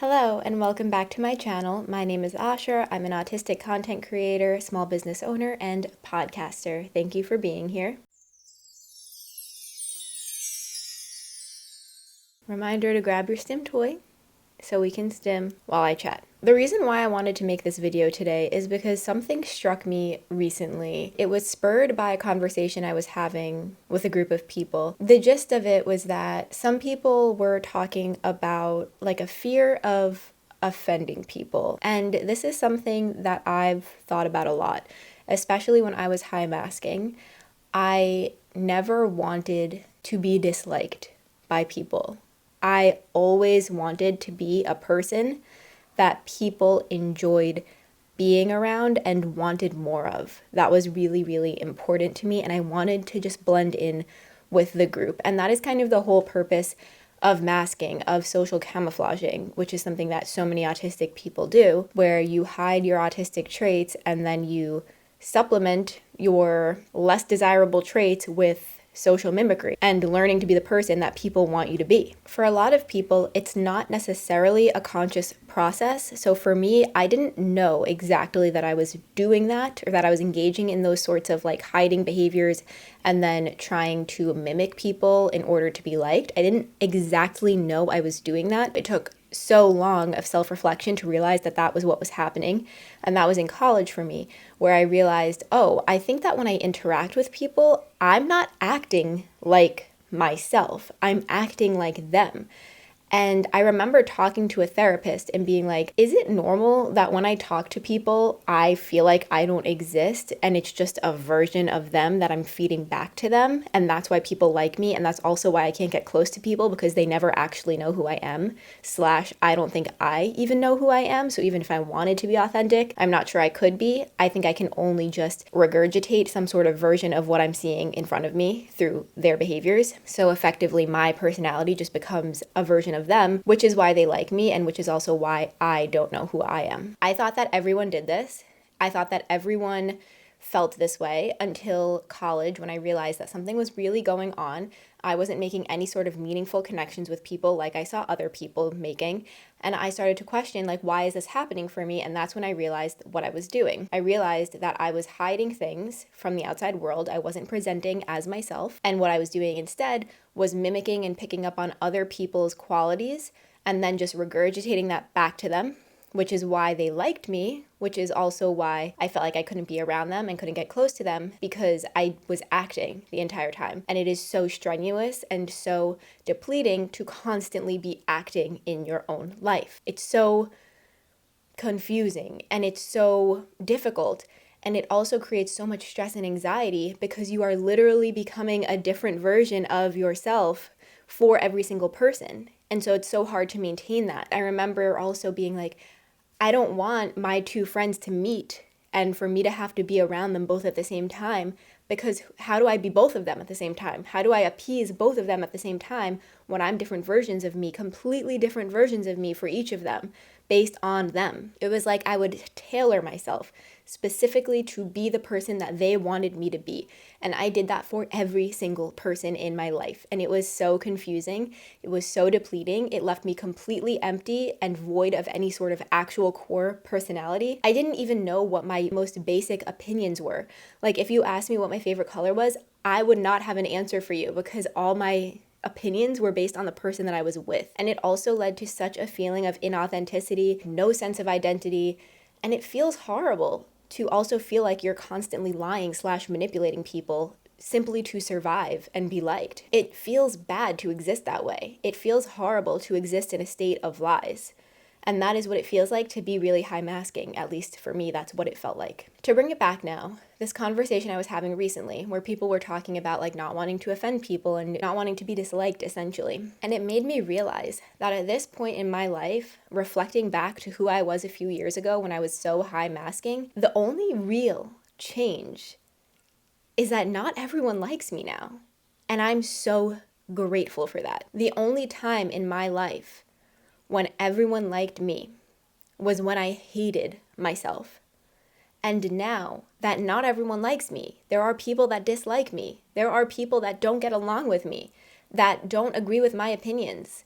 Hello and welcome back to my channel. My name is Asher. I'm an autistic content creator, small business owner, and podcaster. Thank you for being here. Reminder to grab your stim toy so we can stim while I chat. The reason why I wanted to make this video today is because something struck me recently. It was spurred by a conversation I was having with a group of people. The gist of it was that some people were talking about like a fear of offending people. And this is something that I've thought about a lot, especially when I was high masking. I never wanted to be disliked by people. I always wanted to be a person that people enjoyed being around and wanted more of. That was really, really important to me, and I wanted to just blend in with the group. And that is kind of the whole purpose of masking, of social camouflaging, which is something that so many autistic people do, where you hide your autistic traits and then you supplement your less desirable traits with social mimicry and learning to be the person that people want you to be. For a lot of people, it's not necessarily a conscious process. So for me, I didn't know exactly that I was doing that or that I was engaging in those sorts of like hiding behaviors and then trying to mimic people in order to be liked. I didn't exactly know I was doing that. It took so long of self-reflection to realize that that was what was happening. And that was in college for me, where I realized, oh, I think that when I interact with people, I'm not acting like myself. I'm acting like them. And I remember talking to a therapist and being like, is it normal that when I talk to people, I feel like I don't exist and it's just a version of them that I'm feeding back to them? And that's why people like me. And that's also why I can't get close to people, because they never actually know who I am, / I don't think I even know who I am. So even if I wanted to be authentic, I'm not sure I could be. I think I can only just regurgitate some sort of version of what I'm seeing in front of me through their behaviors. So effectively, my personality just becomes a version of them, which is why they like me and which is also why I don't know who I am. I thought that everyone did this. I thought that everyone felt this way until college, when I realized that something was really going on. I wasn't making any sort of meaningful connections with people like I saw other people making. And I started to question, like, why is this happening for me? And that's when I realized what I was doing. I realized that I was hiding things from the outside world. I wasn't presenting as myself. And what I was doing instead was mimicking and picking up on other people's qualities and then just regurgitating that back to them, which is why they liked me, which is also why I felt like I couldn't be around them and couldn't get close to them, because I was acting the entire time. And it is so strenuous and so depleting to constantly be acting in your own life. It's so confusing and it's so difficult. And it also creates so much stress and anxiety because you are literally becoming a different version of yourself for every single person. And so it's so hard to maintain that. I remember also being like, I don't want my two friends to meet and for me to have to be around them both at the same time, because how do I be both of them at the same time? How do I appease both of them at the same time when I'm different versions of me, completely different versions of me for each of them based on them? It was like I would tailor myself specifically to be the person that they wanted me to be. And I did that for every single person in my life. And it was so confusing. It was so depleting. It left me completely empty and void of any sort of actual core personality. I didn't even know what my most basic opinions were. Like, if you asked me what my favorite color was, I would not have an answer for you, because all my opinions were based on the person that I was with. And it also led to such a feeling of inauthenticity, no sense of identity, and it feels horrible to also feel like you're constantly lying / manipulating people simply to survive and be liked. It feels bad to exist that way. It feels horrible to exist in a state of lies. And that is what it feels like to be really high masking. At least for me, that's what it felt like. To bring it back now, this conversation I was having recently where people were talking about like not wanting to offend people and not wanting to be disliked, essentially. And it made me realize that at this point in my life, reflecting back to who I was a few years ago when I was so high masking, the only real change is that not everyone likes me now. And I'm so grateful for that. The only time in my life when everyone liked me was when I hated myself. And now that not everyone likes me, there are people that dislike me. There are people that don't get along with me, that don't agree with my opinions.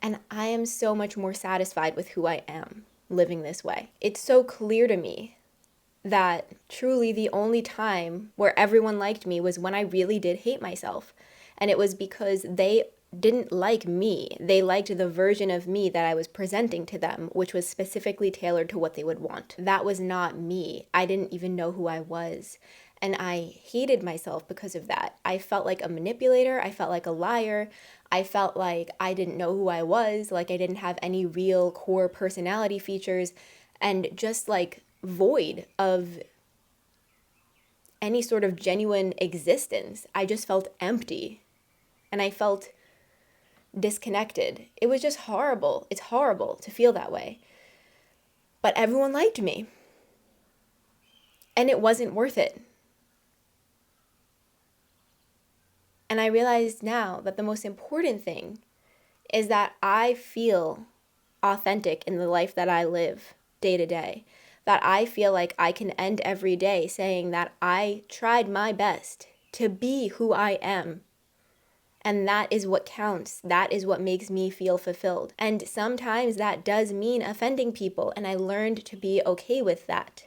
And I am so much more satisfied with who I am living this way. It's so clear to me that truly the only time where everyone liked me was when I really did hate myself. And it was because they didn't like me. They liked the version of me that I was presenting to them, which was specifically tailored to what they would want. That was not me. I didn't even know who I was. And I hated myself because of that. I felt like a manipulator. I felt like a liar. I felt like I didn't know who I was, like I didn't have any real core personality features, and just like void of any sort of genuine existence. I just felt empty and I felt disconnected. It was just horrible. It's horrible to feel that way. But everyone liked me. And it wasn't worth it. And I realized now that the most important thing is that I feel authentic in the life that I live day to day. That I feel like I can end every day saying that I tried my best to be who I am. And that is what counts. That is what makes me feel fulfilled. And sometimes that does mean offending people, and I learned to be okay with that.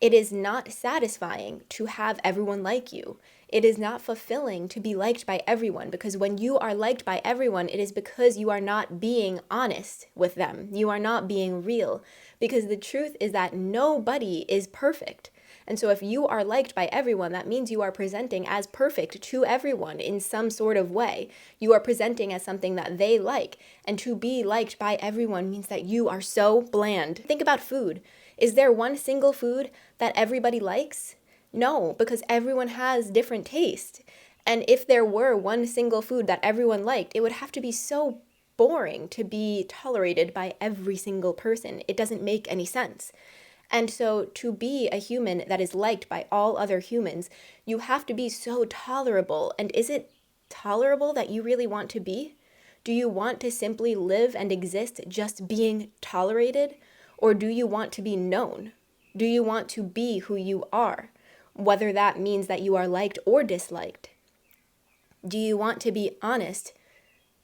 It is not satisfying to have everyone like you. It is not fulfilling to be liked by everyone, because when you are liked by everyone, it is because you are not being honest with them. You are not being real, because the truth is that nobody is perfect. And so if you are liked by everyone, that means you are presenting as perfect to everyone in some sort of way. You are presenting as something that they like. And to be liked by everyone means that you are so bland. Think about food. Is there one single food that everybody likes? No, because everyone has different taste. And if there were one single food that everyone liked, it would have to be so boring to be tolerated by every single person. It doesn't make any sense. And so to be a human that is liked by all other humans, you have to be so tolerable. And is it tolerable that you really want to be? Do you want to simply live and exist just being tolerated? Or do you want to be known? Do you want to be who you are, whether that means that you are liked or disliked? Do you want to be honest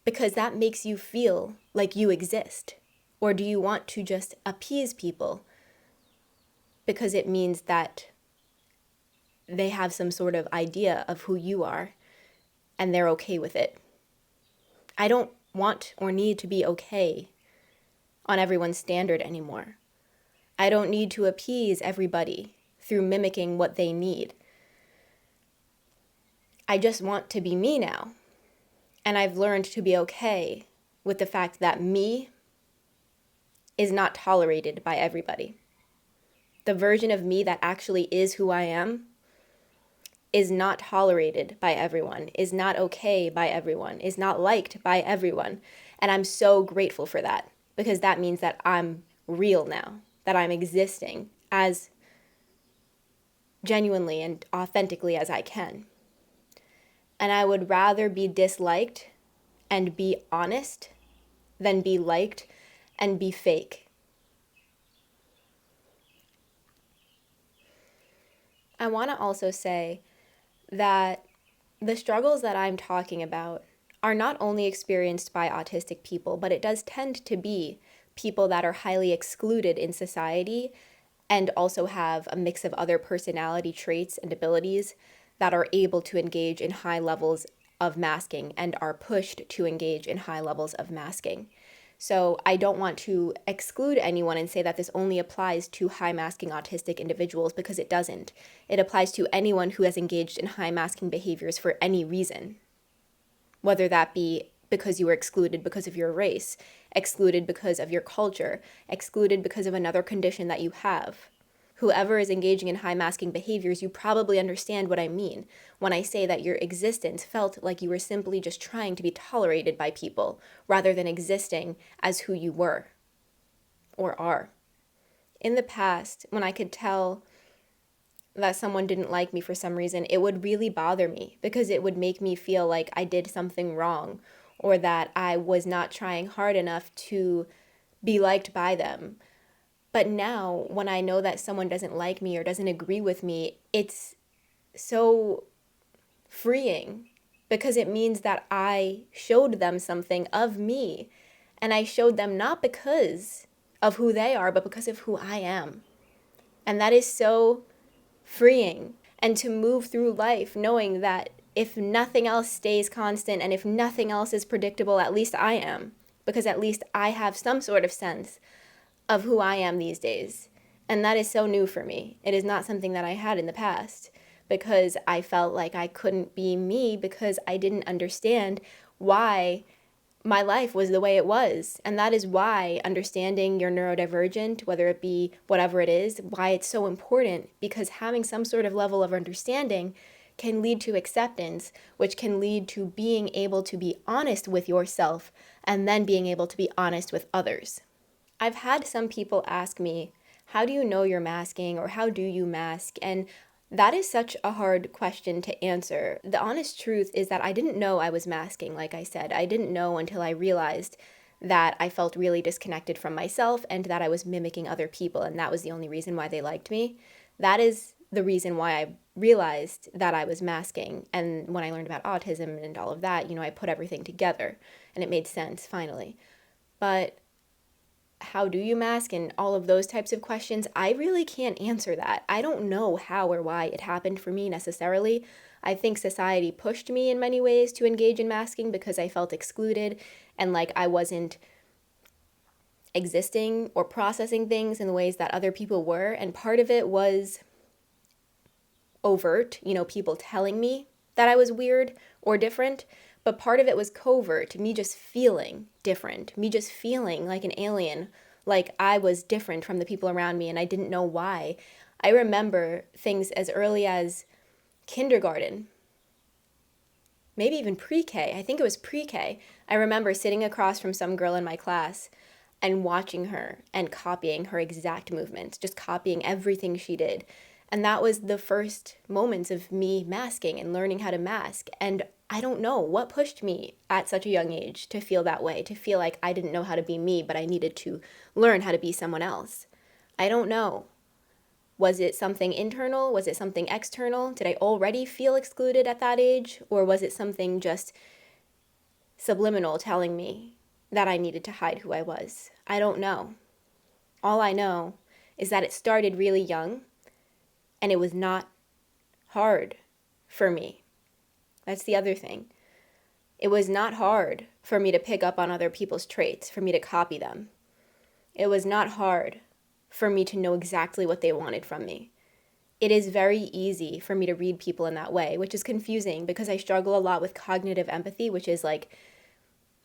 because that makes you feel like you exist? Or do you want to just appease people because it means that they have some sort of idea of who you are and they're okay with it? I don't want or need to be okay on everyone's standard anymore. I don't need to appease everybody through mimicking what they need. I just want to be me now. And I've learned to be okay with the fact that me is not tolerated by everybody. The version of me that actually is who I am is not tolerated by everyone, is not okay by everyone, is not liked by everyone. And I'm so grateful for that, because that means that I'm real now, that I'm existing as genuinely and authentically as I can. And I would rather be disliked and be honest than be liked and be fake. I want to also say that the struggles that I'm talking about are not only experienced by autistic people, but it does tend to be people that are highly excluded in society and also have a mix of other personality traits and abilities that are able to engage in high levels of masking and are pushed to engage in high levels of masking. So I don't want to exclude anyone and say that this only applies to high masking autistic individuals, because it doesn't. It applies to anyone who has engaged in high masking behaviors for any reason, whether that be because you were excluded because of your race, excluded because of your culture, excluded because of another condition that you have. Whoever is engaging in high masking behaviors, you probably understand what I mean when I say that your existence felt like you were simply just trying to be tolerated by people rather than existing as who you were or are. In the past, when I could tell that someone didn't like me for some reason, it would really bother me because it would make me feel like I did something wrong or that I was not trying hard enough to be liked by them. But now, when I know that someone doesn't like me or doesn't agree with me, it's so freeing because it means that I showed them something of me And I showed them not because of who they are, but because of who I am. And that is so freeing. And to move through life knowing that if nothing else stays constant and if nothing else is predictable, at least I am. Because at least I have some sort of sense of who I am these days. And that is so new for me. It is not something that I had in the past because I felt like I couldn't be me because I didn't understand why my life was the way it was. And that is why understanding you're neurodivergent, whether it be whatever it is, why it's so important, because having some sort of level of understanding can lead to acceptance, which can lead to being able to be honest with yourself and then being able to be honest with others. I've had some people ask me, how do you know you're masking, or how do you mask? And that is such a hard question to answer. The honest truth is that I didn't know I was masking, like I said. I didn't know until I realized that I felt really disconnected from myself and that I was mimicking other people, and that was the only reason why they liked me. That is the reason why I realized that I was masking. And when I learned about autism and all of that, I put everything together and it made sense finally. But how do you mask and all of those types of questions, I really can't answer that. I don't know how or why it happened for me necessarily. I think society pushed me in many ways to engage in masking because I felt excluded and like I wasn't existing or processing things in the ways that other people were. And part of it was overt, people telling me that I was weird or different. But part of it was covert, me just feeling different, me just feeling like an alien, like I was different from the people around me and I didn't know why. I remember things as early as kindergarten, maybe even pre-K. I think it was pre-K. I remember sitting across from some girl in my class and watching her and copying her exact movements, just copying everything she did. And that was the first moments of me masking and learning how to mask. And I don't know what pushed me at such a young age to feel that way, to feel like I didn't know how to be me, but I needed to learn how to be someone else. I don't know. Was it something internal? Was it something external? Did I already feel excluded at that age? Or was it something just subliminal telling me that I needed to hide who I was? I don't know. All I know is that it started really young and it was not hard for me. That's the other thing. It was not hard for me to pick up on other people's traits, for me to copy them. It was not hard for me to know exactly what they wanted from me. It is very easy for me to read people in that way, which is confusing because I struggle a lot with cognitive empathy, which is like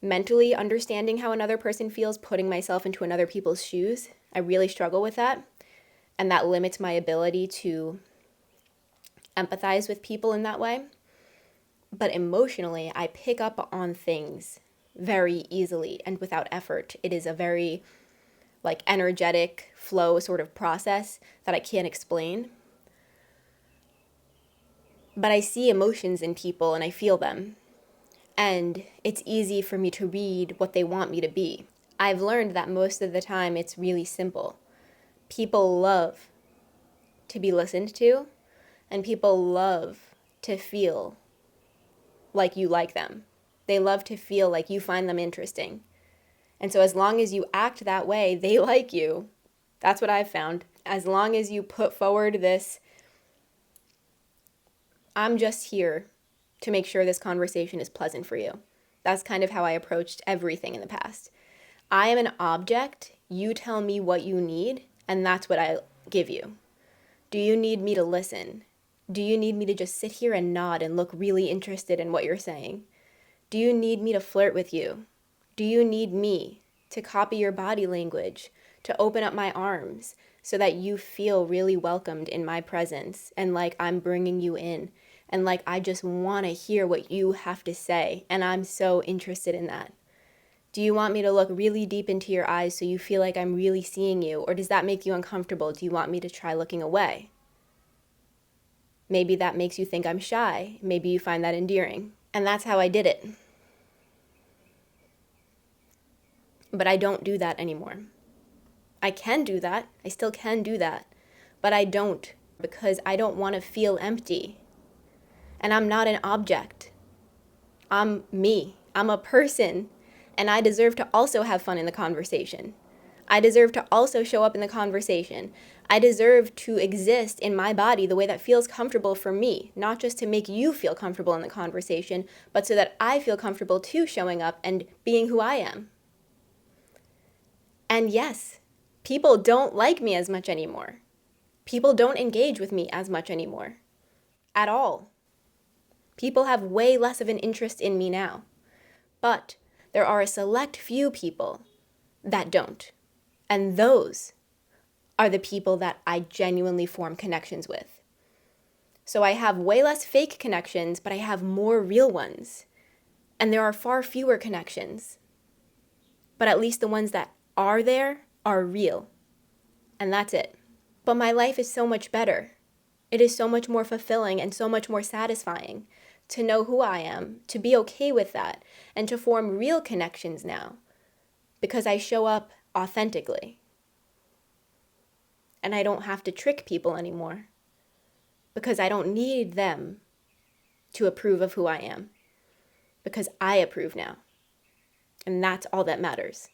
mentally understanding how another person feels, putting myself into another people's shoes. I really struggle with that, and that limits my ability to empathize with people in that way. But emotionally, I pick up on things very easily and without effort. It is a very energetic flow sort of process that I can't explain. But I see emotions in people and I feel them. And it's easy for me to read what they want me to be. I've learned that most of the time it's really simple. People love to be listened to, and people love to feel like you like them. They love to feel like you find them interesting. And so as long as you act that way, they like you. That's what I've found. As long as you put forward this, I'm just here to make sure this conversation is pleasant for you. That's kind of how I approached everything in the past. I am an object. You tell me what you need, and that's what I give you. Do you need me to listen? Do you need me to just sit here and nod and look really interested in what you're saying? Do you need me to flirt with you? Do you need me to copy your body language, to open up my arms so that you feel really welcomed in my presence and like I'm bringing you in and like I just want to hear what you have to say and I'm so interested in that? Do you want me to look really deep into your eyes so you feel like I'm really seeing you, or does that make you uncomfortable? Do you want me to try looking away? Maybe that makes you think I'm shy. Maybe you find that endearing. And that's how I did it. But I don't do that anymore. I can do that. I still can do that. But I don't because I don't want to feel empty. And I'm not an object. I'm me. I'm a person. And I deserve to also have fun in the conversation. I deserve to also show up in the conversation. I deserve to exist in my body the way that feels comfortable for me, not just to make you feel comfortable in the conversation, but so that I feel comfortable too showing up and being who I am. And yes, people don't like me as much anymore. People don't engage with me as much anymore. At all. People have way less of an interest in me now. But there are a select few people that don't. And those are the people that I genuinely form connections with. So I have way less fake connections, but I have more real ones. And there are far fewer connections. But at least the ones that are there are real. And that's it. But my life is so much better. It is so much more fulfilling and so much more satisfying to know who I am, to be okay with that, and to form real connections now. Because I show up authentically. And I don't have to trick people anymore. Because I don't need them to approve of who I am. Because I approve now. And that's all that matters.